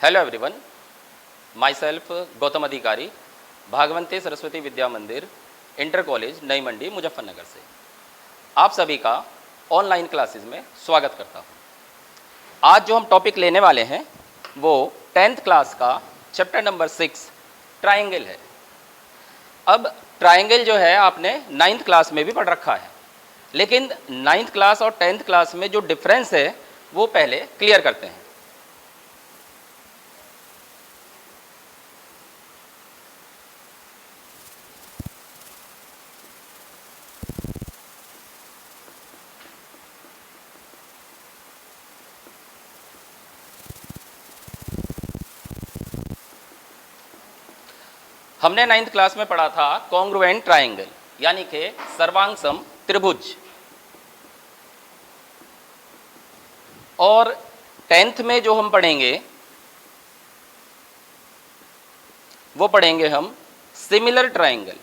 Hello everyone, my self Gautam अधिकारी, भागवंती सरस्वती विद्या मंदिर, inter college Nai Mandi Muzaffarnagar से आप सभी का ऑनलाइन क्लासेस में स्वागत करता हूँ। आज जो हम टॉपिक लेने वाले हैं वो 10th क्लास का चैप्टर नंबर 6 ट्राइंगल है। अब ट्राइंगल जो है आपने 9th क्लास में भी पढ़ रखा है, लेकिन 9th क्लास और 10th क्लास में जो डिफरेंस है वो पहले क्लियर करते हैं। हमने 9th क्लास में पढ़ा था कॉन्ग्रुएंट ट्राइंगल, यानी कि सर्वांगसम त्रिभुज, और 10th में जो हम पढ़ेंगे वो पढ़ेंगे हम सिमिलर ट्राइंगल।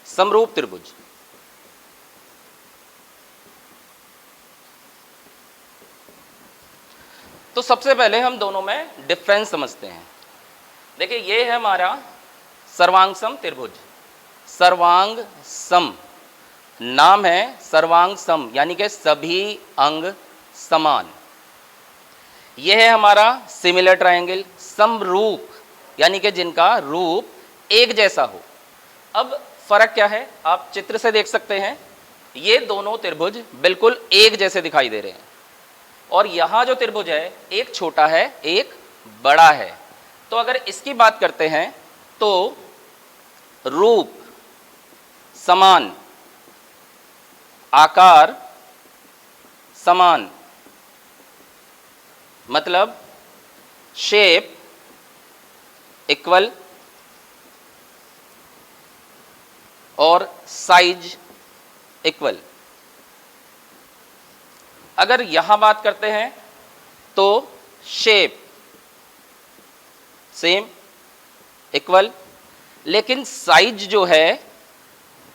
समरूप त्रिभुज। तो सबसे पहले हम दोनों में डिफरेंस समझते हैं। देखिए, ये है हमारा सर्वांगसम त्रिभुज। सर्वांग सम नाम है, सर्वांग सम यानी कि सभी अंग समान। यह है हमारा सिमिलर ट्रायंगल, समरूप यानी कि जिनका रूप एक जैसा हो। अब फर्क क्या है आप चित्र से देख सकते हैं, ये दोनों त्रिभुज बिल्कुल एक जैसे दिखाई दे रहे हैं, और यहाँ जो त्रिभुज है एक छोटा है एक बड़ा है। तो अगर इसकी बात करते हैं तो रूप समान, आकार समान, मतलब शेप इक्वल और साइज इक्वल। अगर यहां बात करते हैं तो शेप सेम इक्वल, लेकिन साइज जो है,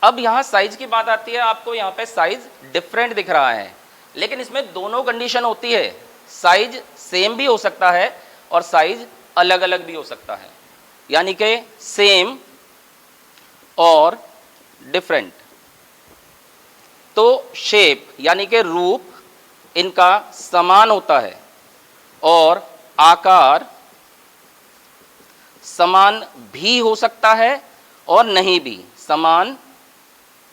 अब यहां साइज की बात आती है, आपको यहां पे साइज डिफरेंट दिख रहा है, लेकिन इसमें दोनों कंडीशन होती है। साइज सेम भी हो सकता है और साइज अलग अलग भी हो सकता है, यानी कि सेम और डिफरेंट। तो शेप यानी कि रूप इनका समान होता है और आकार समान भी हो सकता है और नहीं भी, समान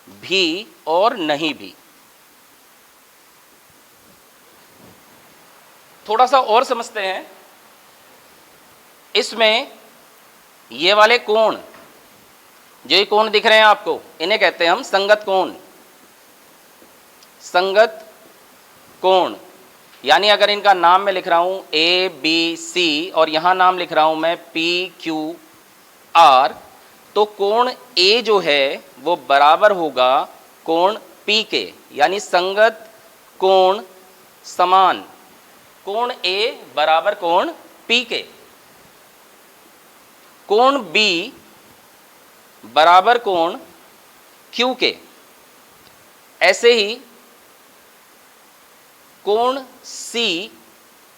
भी और नहीं भी। थोड़ा सा और समझते हैं। इसमें ये वाले कोण, जो ये कोण दिख रहे हैं आपको, इन्हें कहते हैं हम संगत कोण। संगत कोण यानी अगर इनका नाम मैं लिख रहा हूं ए बी सी और यहां नाम लिख रहा हूं मैं पी क्यू आर, तो कोण ए जो है वो बराबर होगा कोण पी के, यानी संगत कोण समान, कोण ए बराबर कोण पी के। कोण बी बराबर कोण क्यू के। ऐसे ही कोण सी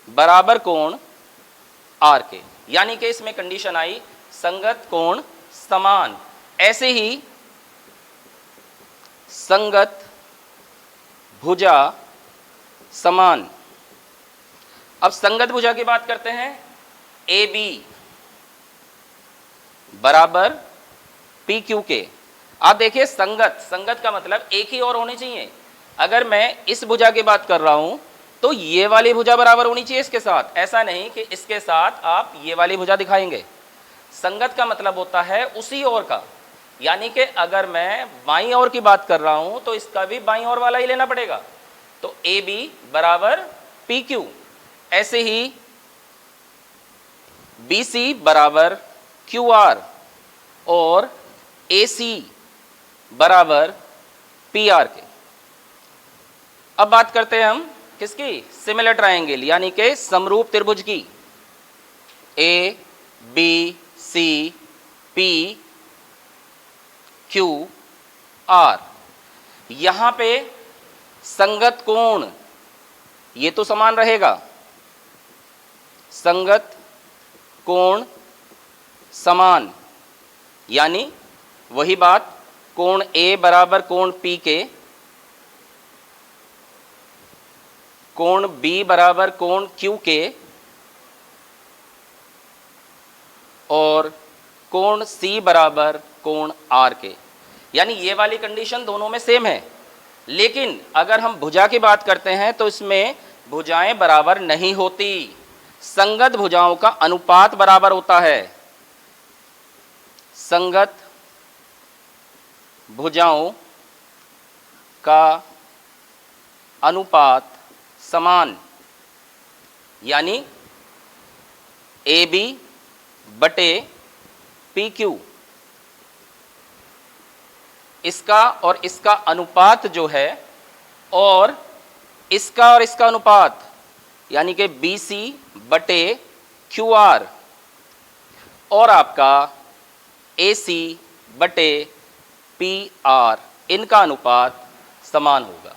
बराबर कोण आर के, यानी कि इसमें कंडीशन आई संगत कोण समान। ऐसे ही संगत भुजा समान। अब संगत भुजा की बात करते हैं, ए बी बराबर पी क्यू के। आप देखिए, संगत, संगत का मतलब एक ही और होनी चाहिए। अगर मैं इस भुजा की बात कर रहा हूं तो ये वाली भुजा बराबर होनी चाहिए इसके साथ, ऐसा नहीं कि इसके साथ आप ये वाली भुजा दिखाएंगे। संगत का मतलब होता है उसी ओर का, यानी कि अगर मैं बाईं ओर की बात कर रहा हूं तो इसका भी बाईं ओर वाला ही लेना पड़ेगा। तो ए बी बराबर पी क्यू। ऐसे ही बी सी बराबर क्यू आर और ए सी बराबर पी आर के। अब बात करते हैं हम किसकी, सिमिलर ट्रायंगल यानी कि समरूप त्रिभुज की। A B C P Q R. यहां पे संगत कोण, ये तो समान रहेगा, संगत कोण समान, यानी वही बात, कोण ए बराबर कोण पी के, कोण बी बराबर कोण क्यू के, और कोण सी बराबर कोण आर के। यानी ये वाली कंडीशन दोनों में सेम है। लेकिन अगर हम भुजा की बात करते हैं तो इसमें भुजाएं बराबर नहीं होती, संगत भुजाओं का अनुपात बराबर होता है, संगत भुजाओं का अनुपात समान, यानी ए बी बटे पी क्यू, इसका और इसका अनुपात जो है, और इसका अनुपात यानी कि बी सी बटे क्यू आर, और आपका ए सी बटे पी आर, इनका अनुपात समान होगा।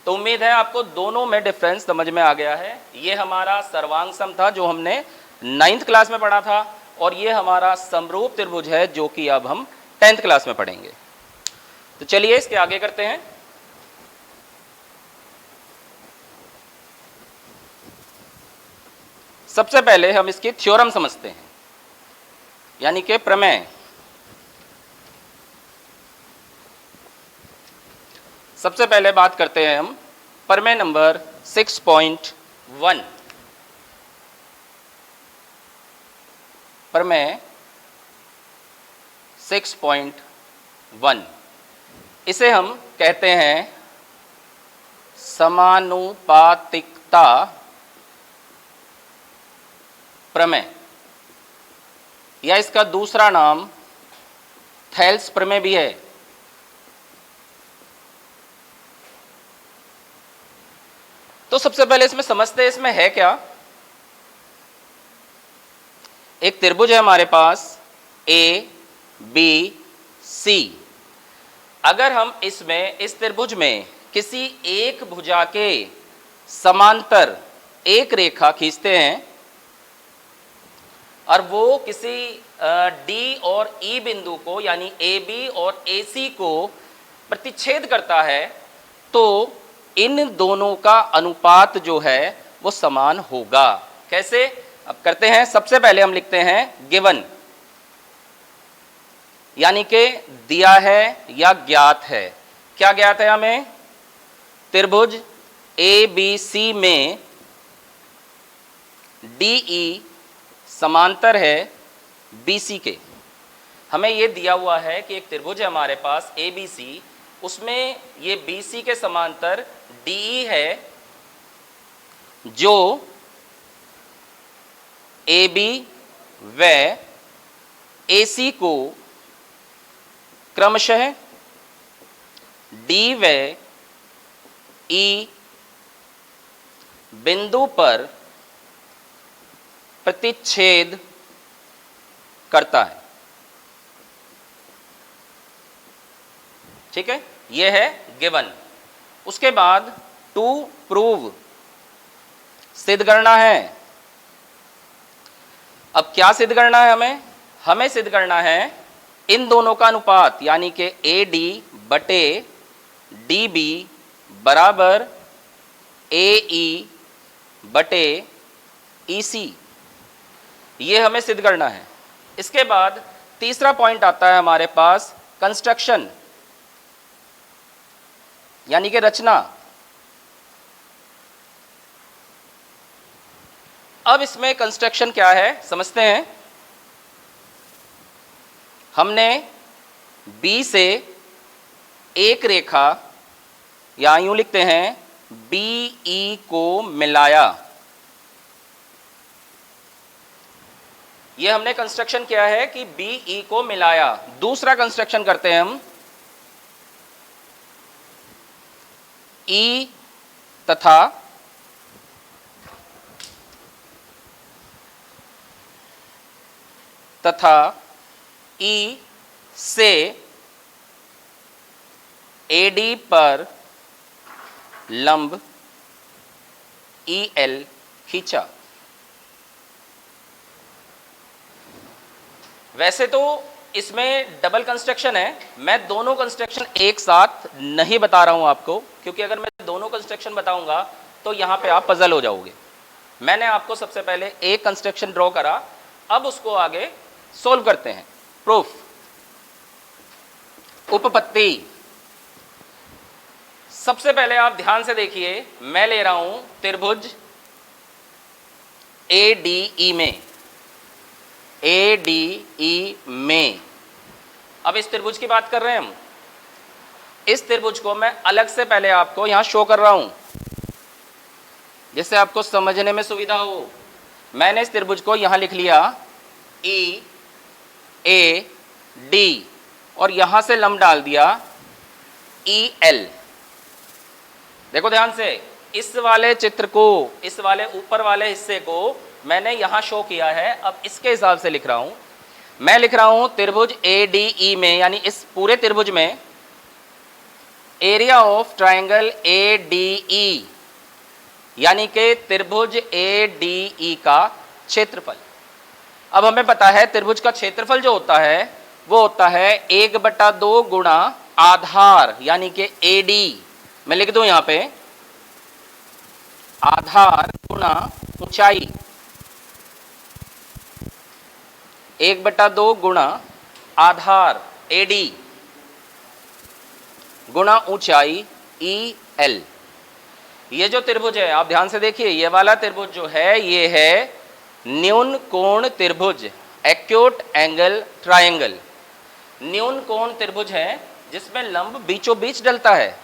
तो उम्मीद है आपको दोनों में डिफरेंस समझ में आ गया है। ये हमारा सर्वांग सम था जो हमने 9th क्लास में पढ़ा था, और ये हमारा समरूप त्रिभुज है जो कि अब हम 10th क्लास में पढ़ेंगे। तो चलिए इसके आगे करते हैं। सबसे पहले हम इसकी थ्योरम समझते हैं, यानी कि प्रमेय। सबसे पहले बात करते हैं हम प्रमेय नंबर 6.1। प्रमेय 6.1, इसे हम कहते हैं समानुपातिकता प्रमेय, या इसका दूसरा नाम थेल्स प्रमेय भी है। तो सबसे पहले इसमें समझते हैं इसमें है क्या। एक त्रिभुज है हमारे पास ए बी सी। अगर हम इसमें इस त्रिभुज में किसी एक भुजा के समांतर एक रेखा खींचते हैं और वो किसी डी और ई बिंदु को यानी ए बी और ए सी को प्रतिच्छेद करता है, तो इन दोनों का अनुपात जो है वो समान होगा। कैसे, अब करते हैं। सबसे पहले हम लिखते हैं गिवन, यानी कि दिया है या ज्ञात है। क्या ज्ञात है हमें? त्रिभुज ए बी सी में डी ई समांतर है बी सी के। हमें यह दिया हुआ है कि एक त्रिभुज है हमारे पास ए बी सी, उसमें ये बी सी के समांतर डी ई है, जो ए बी व ए सी को क्रमशः डी व ई बिंदु पर प्रतिच्छेद करता है। ठीक है, यह है गिवन। उसके बाद टू प्रूव, सिद्ध करना है। अब क्या सिद्ध करना है हमें? हमें सिद्ध करना है इन दोनों का अनुपात, यानी कि ए डी बटे डी बी बराबर ए ई बटे ई सी, ये हमें सिद्ध करना है। इसके बाद तीसरा पॉइंट आता है हमारे पास कंस्ट्रक्शन, यानी कि रचना। अब इसमें कंस्ट्रक्शन क्या है समझते हैं। हमने बी से एक रेखा, या यूं लिखते हैं बी ई को मिलाया। यह हमने कंस्ट्रक्शन किया है कि बी ई को मिलाया। दूसरा कंस्ट्रक्शन करते हैं हम, ई तथा ई से एडी पर लंब EL खींचा। वैसे तो इसमें डबल कंस्ट्रक्शन है, मैं दोनों कंस्ट्रक्शन एक साथ नहीं बता रहा हूं आपको, क्योंकि अगर मैं दोनों कंस्ट्रक्शन बताऊंगा तो यहां पे आप पजल हो जाओगे। मैंने आपको सबसे पहले एक कंस्ट्रक्शन ड्रॉ करा, अब उसको आगे सोल्व करते हैं। प्रूफ, उपपत्ति। सबसे पहले आप ध्यान से देखिए, मैं ले रहा हूं त्रिभुज ADE में, ADE में। अब इस त्रिभुज की बात कर रहे हैं हम। इस त्रिभुज को मैं अलग से पहले आपको यहां शो कर रहा हूं, जिससे आपको समझने में सुविधा हो। मैंने इस त्रिभुज को यहां लिख लिया EAD और यहां से लंब डाल दिया EL। देखो ध्यान से, इस वाले चित्र को, इस वाले ऊपर वाले हिस्से को मैंने यहां शो किया है। अब इसके हिसाब से लिख रहा हूं, मैं लिख रहा हूं त्रिभुज ADE में, यानी इस पूरे त्रिभुज में एरिया ऑफ ट्रायंगल ADE, यानी कि त्रिभुज ADE का क्षेत्रफल। अब हमें पता है त्रिभुज का क्षेत्रफल जो होता है वो होता है 1/2 गुणा आधार, यानी कि AD। मैं लिख दूं यहां पे आधार गुणा ऊंचाई, 1/2 गुणा आधार AD गुणा ऊंचाई EL। ये जो त्रिभुज है आप ध्यान से देखिए, ये वाला त्रिभुज जो है ये है न्यून कोण त्रिभुज, एक्यूट एंगल ट्रायंगल। न्यून कोण त्रिभुज है जिसमें लंब बीचों बीच डलता है,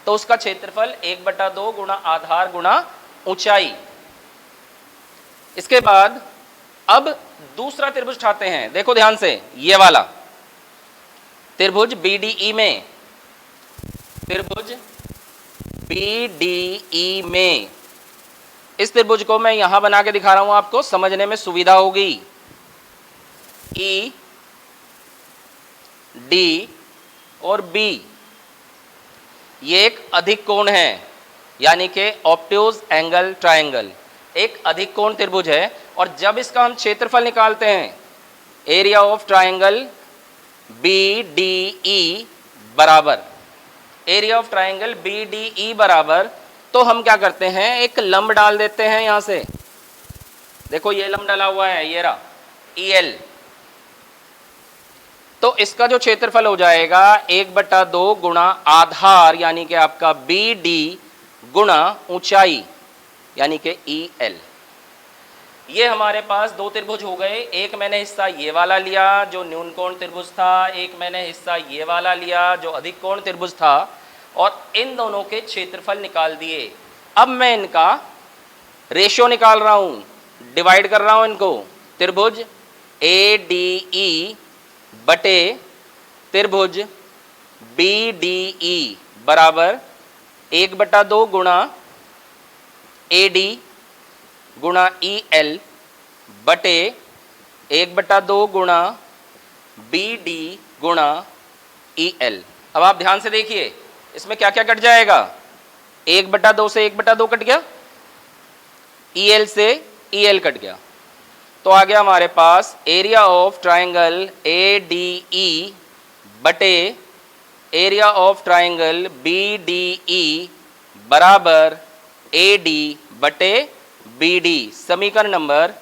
तो उसका क्षेत्रफल 1/2 गुणा आधार गुणा ऊंचाई। इसके बाद अब दूसरा त्रिभुज उठाते हैं, देखो ध्यान से, ये वाला त्रिभुज BDE में, त्रिभुज BDE में। इस त्रिभुज को मैं यहां बना के दिखा रहा हूं, आपको समझने में सुविधा होगी। ED और B ये एक अधिक कोण है, यानी कि ऑब्ट्यूज एंगल ट्रायंगल, एक अधिक कोण त्रिभुज है। और जब इसका हम क्षेत्रफल निकालते हैं, एरिया ऑफ ट्रायंगल BDE बराबर, एरिया ऑफ ट्रायंगल BDE बराबर, तो हम क्या करते हैं, एक लंब डाल देते हैं यहां से। देखो ये लंब डाला हुआ है, ये रहा EL। तो इसका जो क्षेत्रफल हो जाएगा 1/2 गुणा आधार, यानी कि आपका BD गुणा ऊंचाई, यानी कि EL। ये हमारे पास दो त्रिभुज हो गए। एक मैंने हिस्सा ये वाला लिया जो न्यून कोण त्रिभुज था, एक मैंने हिस्सा ये वाला लिया जो अधिक कोण त्रिभुज था, और इन दोनों के क्षेत्रफल निकाल दिए। अब मैं इनका रेशियो निकाल रहा हूं, डिवाइड कर रहा हूं इनको। त्रिभुज ADE बटे त्रिभुज BDE बराबर 1/2 गुणा AD गुणा EL बटे 1/2 गुणा BD गुणा EL। अब आप ध्यान से देखिए, इसमें क्या क्या कट जाएगा, 1/2 से 1/2 कट गया, EL से EL कट गया, तो आ गया हमारे पास एरिया ऑफ ट्रायंगल ADE बटे एरिया ऑफ ट्रायंगल BDE बराबर AD बटे BD, समीकरण नंबर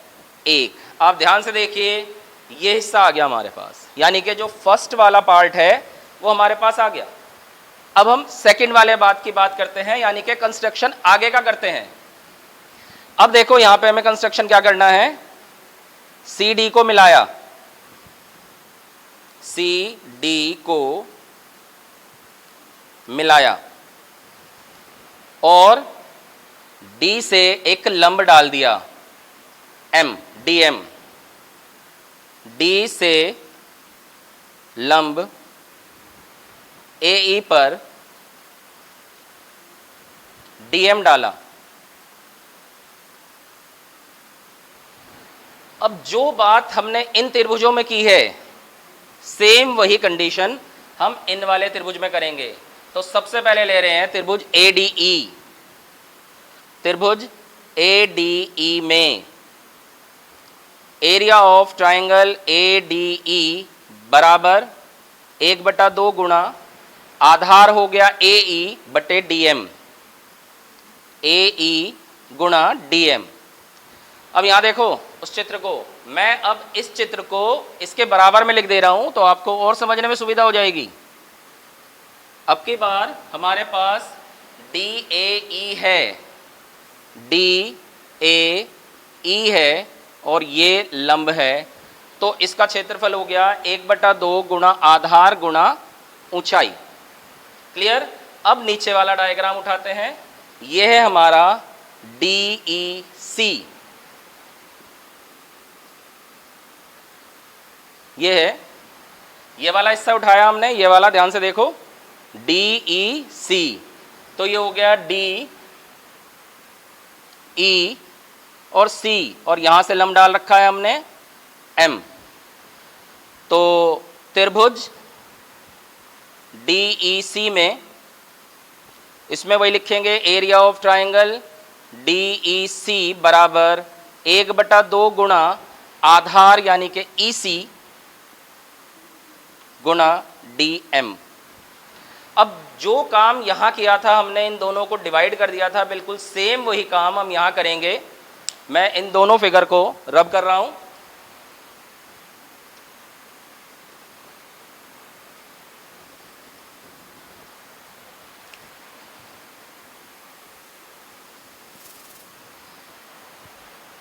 1। आप ध्यान से देखिए, ये हिस्सा आ गया हमारे पास, यानी कि जो फर्स्ट वाला पार्ट है वो हमारे पास आ गया। अब हम सेकंड वाले बात की बात करते हैं, यानी कि कंस्ट्रक्शन आगे का करते हैं। अब देखो यहां पे हमें कंस्ट्रक्शन क्या करना है, CD को मिलाया, CD को मिलाया और D से एक लंब डाल दिया M, DM। D से लंब AE पर DM डाला। अब जो बात हमने इन त्रिभुजों में की है, सेम वही कंडीशन हम इन वाले त्रिभुज में करेंगे। तो सबसे पहले ले रहे हैं त्रिभुज ADE, त्रिभुज ADE में एरिया ऑफ ट्राइंगल ADE बराबर 1/2 गुणा आधार हो गया AE बटे DM, AE गुणा DM। अब यहां देखो उस चित्र को, मैं अब इस चित्र को इसके बराबर में लिख दे रहा हूं तो आपको और समझने में सुविधा हो जाएगी। अब की बार हमारे पास DAE है, DAE है और ये लंब है, तो इसका क्षेत्रफल हो गया 1/2 गुणा आधार गुणा ऊंचाई। क्लियर। अब नीचे वाला डायग्राम उठाते हैं। यह है हमारा DEC, ये है, ये वाला हिस्सा उठाया हमने, ये वाला ध्यान से देखो, DEC, तो ये हो गया DE और C, और यहां से लंब डाल रखा है हमने M। तो त्रिभुज DEC में, इसमें वही लिखेंगे, एरिया ऑफ ट्राइंगल DEC बराबर 1/2 गुणा आधार यानी कि EC गुणा DM। अब जो काम यहां किया था हमने, इन दोनों को डिवाइड कर दिया था, बिल्कुल सेम वही काम हम यहां करेंगे। मैं इन दोनों फिगर को रब कर रहा हूं।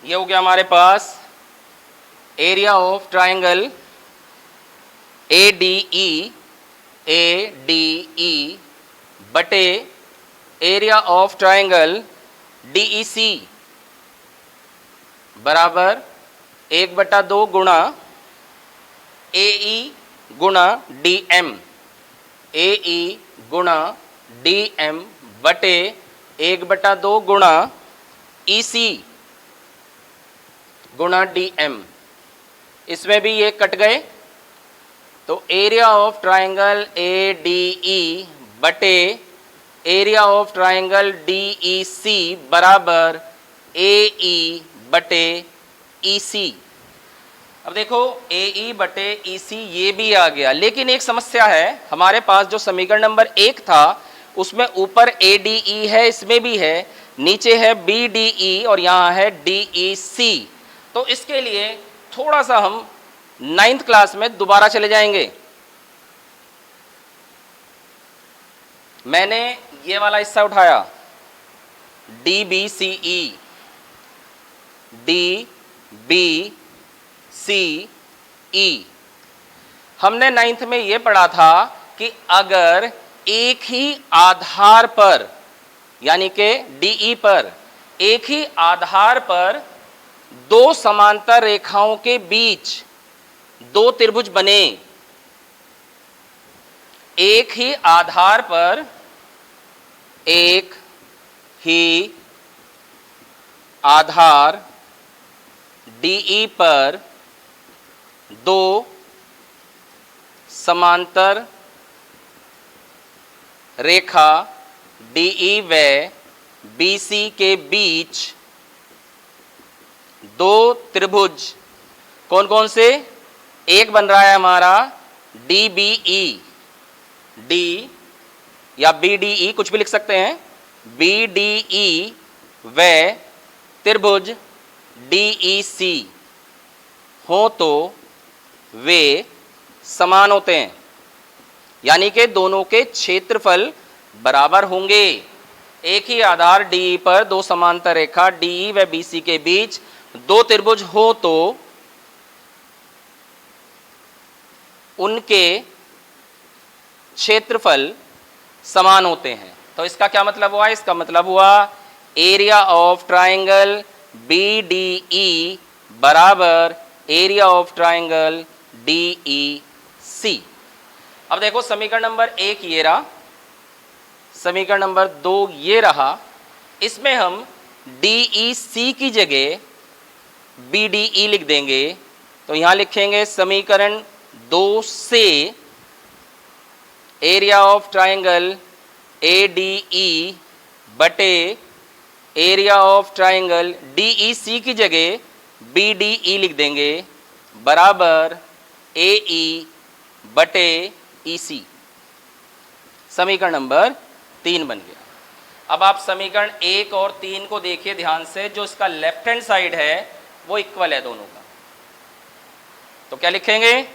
ये हो गया हमारे पास एरिया ऑफ ट्राइंगल ADE बटे एरिया ऑफ ट्राइंगल DEC बराबर 1/2 गुणा AE गुणा DM, AE गुणा DM बटे 1/2 गुणा EC गुणा DM। इसमें भी ये कट गए, तो एरिया ऑफ ट्राइंगल ADE बटे एरिया ऑफ ट्राइंगल DEC बराबर AE बटे EC। अब देखो AE बटे EC ये भी आ गया, लेकिन एक समस्या है, हमारे पास जो समीकरण नंबर 1 था उसमें ऊपर ADE है, इसमें भी है, नीचे है BDE और यहाँ है DEC। तो इसके लिए थोड़ा सा हम 9th क्लास में दोबारा चले जाएंगे। मैंने ये वाला हिस्सा उठाया DBCE, DBCE। हमने 9th में ये पढ़ा था कि अगर एक ही आधार पर यानी कि DE पर एक ही आधार पर दो समांतर रेखाओं के बीच दो त्रिभुज बने, एक ही आधार पर एक ही आधार DE पर दो समांतर रेखा DE व BC के बीच दो त्रिभुज, कौन कौन से, एक बन रहा है हमारा DBE, D या BDE कुछ भी लिख सकते हैं, BDE व त्रिभुज DEC हो तो वे समान होते हैं, यानी कि दोनों के क्षेत्रफल बराबर होंगे। एक ही आधार DE पर दो समांतर रेखा DE व BC के बीच दो त्रिभुज हो तो उनके क्षेत्रफल समान होते हैं। तो इसका क्या मतलब हुआ, इसका मतलब हुआ एरिया ऑफ ट्राइंगल BDE बराबर एरिया ऑफ ट्राइंगल DEC। अब देखो समीकरण नंबर 1 ये रहा, समीकरण नंबर 2 ये रहा, इसमें हम DEC की जगह BDE लिख देंगे। तो यहां लिखेंगे समीकरण 2 से एरिया ऑफ ट्राइंगल ADE बटे area of triangle D E C की जगह बी डी ई लिख देंगे बराबर ए ई बटे ई सी। समीकरण नंबर 3 बन गया। अब आप समीकरण 1 और 3 को देखिए ध्यान से, जो इसका लेफ्ट हैंड साइड है वो इक्वल है दोनों का। तो क्या लिखेंगे?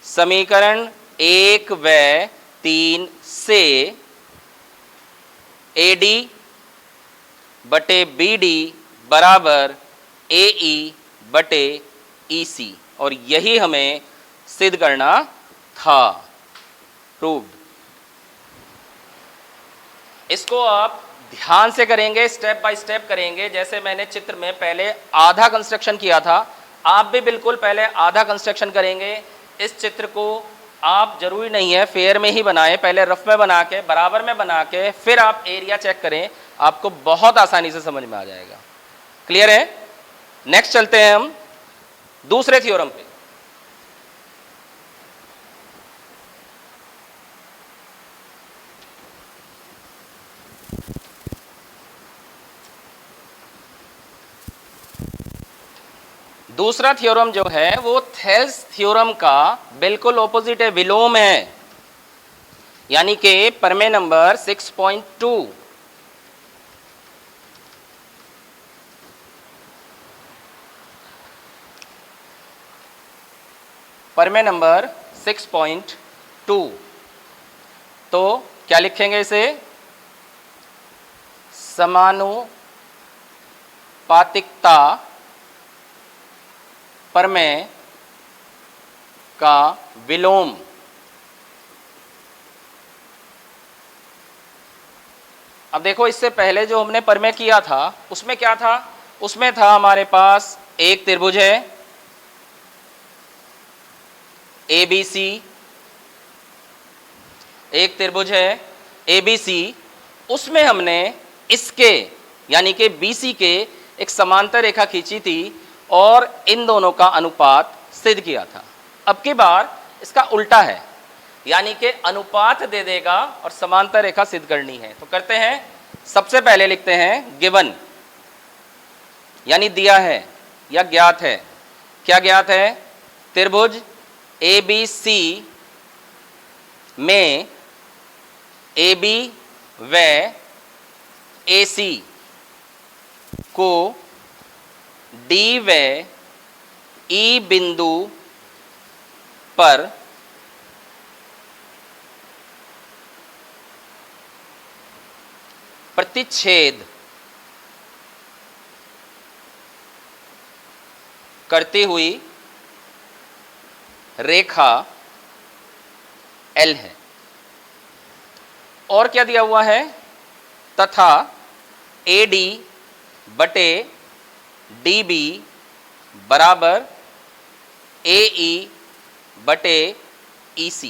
समीकरण 1 व 3 से ए डी बटे बी डी बराबर ए ई बटे ई सी, और यही हमें सिद्ध करना था, प्रूव्ड। इसको आप ध्यान से करेंगे, स्टेप बाय स्टेप करेंगे। जैसे मैंने चित्र में पहले आधा कंस्ट्रक्शन किया था, आप भी बिल्कुल पहले आधा कंस्ट्रक्शन करेंगे। इस चित्र को आप जरूरी नहीं है फेयर में ही बनाएं, पहले रफ में बना के, बराबर में बना के, फिर आप एरिया चेक करें, आपको बहुत आसानी से समझ में आ जाएगा। क्लियर है? नेक्स्ट चलते हैं हम दूसरे थ्योरम पे। दूसरा थ्योरम जो है वो थेल्स थ्योरम का बिल्कुल ऑपोजिट है, विलोम है, यानी कि प्रमेय नंबर 6.2। प्रमेय नंबर 6.2। तो क्या लिखेंगे इसे? समानुपातिकता प्रमेय का विलोम। अब देखो, इससे पहले जो हमने प्रमेय किया था उसमें क्या था? उसमें था हमारे पास एक त्रिभुज है ए बी सी, एक त्रिभुज है ए बी सी, उसमें हमने इसके यानी कि बी सी के एक समांतर रेखा खींची थी और इन दोनों का अनुपात सिद्ध किया था। अब की बार इसका उल्टा है, यानी कि अनुपात दे देगा और समांतर रेखा सिद्ध करनी है। तो करते हैं, सबसे पहले लिखते हैं गिवन, यानी दिया है या ज्ञात है। क्या ज्ञात है? त्रिभुज ए बी सी में ए बी व ए सी को डी व ई बिंदु पर प्रतिच्छेद करती हुई रेखा एल है। और क्या दिया हुआ है? तथा ए डी बटे डी बी बराबर ए ई बटे ई सी।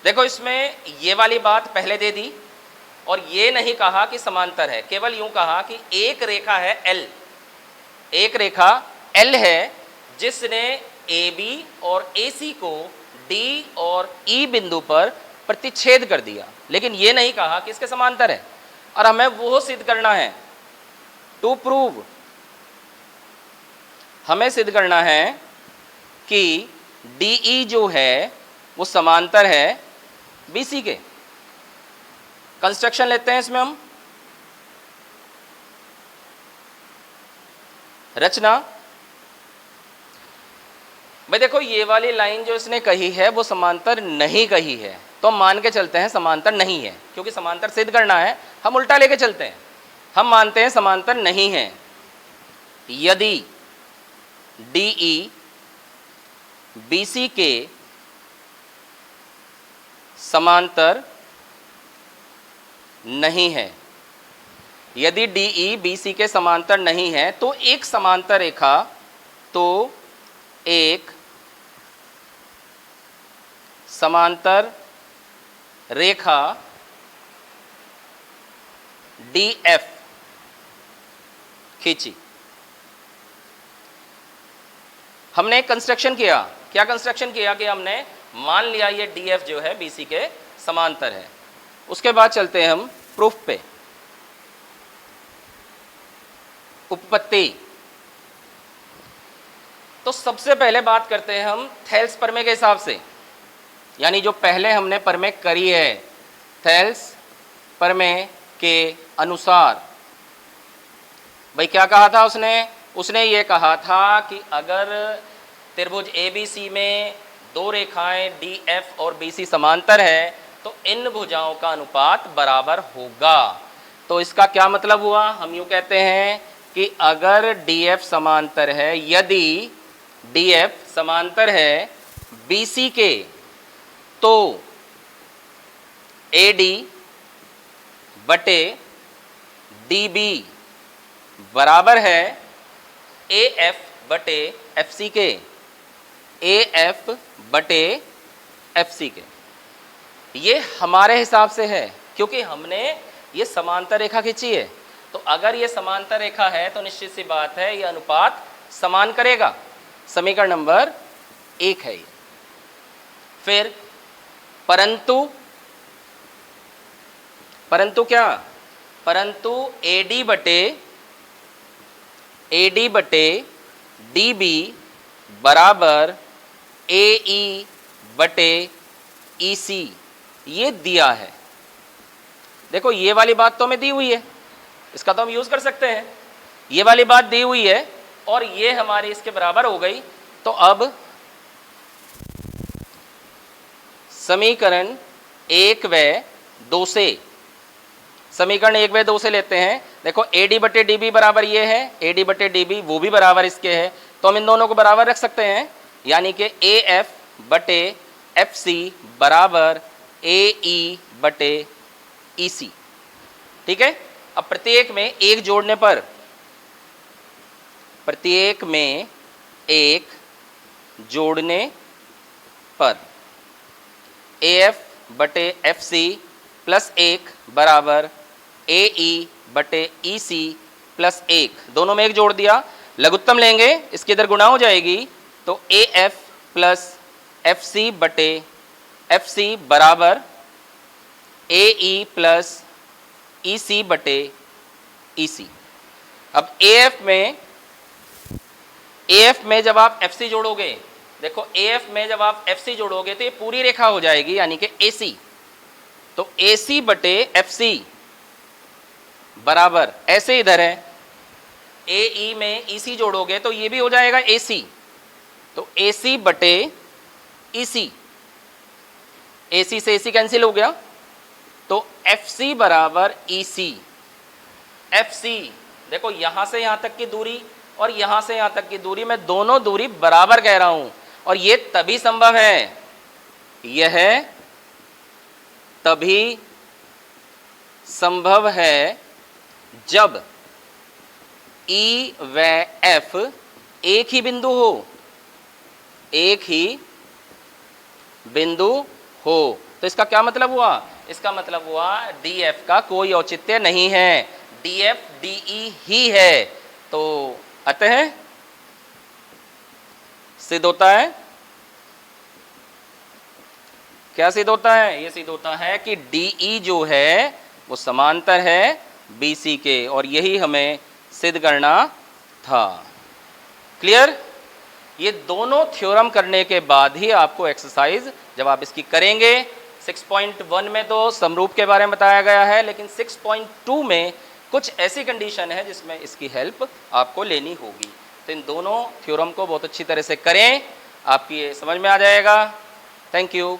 देखो, इसमें ये वाली बात पहले दे दी और ये नहीं कहा कि समांतर है, केवल यूं कहा कि एक रेखा है एल, एक रेखा एल है जिसने ए बी और ए सी को डी और ई बिंदु पर प्रतिच्छेद कर दिया, लेकिन ये नहीं कहा कि इसके समांतर है। और हमें वो सिद्ध करना है, टू प्रूव, हमें सिद्ध करना है कि डी ई जो है वो समांतर है बी सी के। कंस्ट्रक्शन लेते हैं इसमें हम, रचना। भाई देखो, ये वाली लाइन जो इसने कही है वो समांतर नहीं कही है, तो हम मान के चलते हैं समांतर नहीं है, क्योंकि समांतर सिद्ध करना है। हम उल्टा लेके चलते हैं, हम मानते हैं समांतर नहीं है। यदि डी ई बी सी के समांतर नहीं है, यदि डी ई बी सी के समांतर नहीं है, तो एक समांतर रेखा, तो एक समांतर रेखा डी एफ खींची। हमने एक कंस्ट्रक्शन किया। क्या कंस्ट्रक्शन किया कि हमने मान लिया ये डी एफ जो है बी सी के समांतर है। उसके बाद चलते हैं हम प्रूफ पे। उपपत्ति। तो सबसे पहले बात करते हैं हम थेल्स प्रमेय के हिसाब से, यानी जो पहले हमने प्रमेय करी है थेल्स प्रमेय के अनुसार। भाई क्या कहा था उसने ये कहा था कि अगर त्रिभुज ABC में दो रेखाएं DF और BC समांतर है तो इन भुजाओं का अनुपात बराबर होगा। तो इसका क्या मतलब हुआ, हम यूँ कहते हैं कि अगर DF समांतर है, यदि DF समांतर है BC के, तो AD बटे DB बराबर है AF बटे FC के, AF बटे FC के। ये हमारे हिसाब से है क्योंकि हमने ये समांतर रेखा खींची है। तो अगर ये समांतर रेखा है तो निश्चित सी बात है ये अनुपात समान करेगा। समीकरण नंबर 1 है ये। फिर परंतु क्या, परंतु AD बटे DB बराबर AE बटे EC ये दिया है। देखो ये वाली बात तो हमें दी हुई है, इसका तो हम यूज कर सकते हैं। ये वाली बात दी हुई है और ये हमारी इसके बराबर हो गई। तो अब समीकरण 1 व 2 से, समीकरण 1 व 2 से लेते हैं। देखो AD बटे DB बराबर ये है, AD बटे DB वो भी बराबर इसके है, तो हम इन दोनों को बराबर रख सकते हैं, यानी कि AF बटे FC बराबर AE बटे EC। ठीक है। अब प्रत्येक में एक जोड़ने पर, प्रत्येक में एक जोड़ने पर AF बटे FC प्लस 1 बराबर AE बटे EC प्लस 1, दोनों में एक जोड़ दिया, लघुत्तम लेंगे, इसके इधर गुणा हो जाएगी, तो AF प्लस FC बटे FC बराबर AE प्लस EC बटे EC। अब AF में जब आप FC जोड़ोगे, देखो AF में जब आप FC जोड़ोगे तो ये पूरी रेखा हो जाएगी, यानी कि AC। तो AC बटे FC बराबर, ऐसे इधर है AE में EC जोड़ोगे तो ये भी हो जाएगा AC, तो AC बटे EC, AC से AC कैंसिल हो गया, तो FC बराबर EC। FC देखो यहां से यहां तक की दूरी और यहां से यहां तक की दूरी, मैं दोनों दूरी बराबर कह रहा हूं, और ये तभी संभव है, यह तभी संभव है जब E व F एक ही बिंदु हो, एक ही बिंदु हो। तो इसका क्या मतलब हुआ, इसका मतलब हुआ DF का कोई औचित्य नहीं है, DF DE ही है। तो अतः सिद्ध होता है, क्या सिद्ध होता है, ये सिद्ध होता है कि DE जो है वो समांतर है BC के, और यही हमें सिद्ध करना था। क्लियर। ये दोनों थ्योरम करने के बाद ही आपको एक्सरसाइज जब आप इसकी करेंगे, 6.1 में तो समरूप के बारे में बताया गया है, लेकिन 6.2 में कुछ ऐसी कंडीशन है जिसमें इसकी हेल्प आपको लेनी होगी। तो इन दोनों थ्योरम को बहुत अच्छी तरह से करें, आपकी ये समझ में आ जाएगा। Thank you.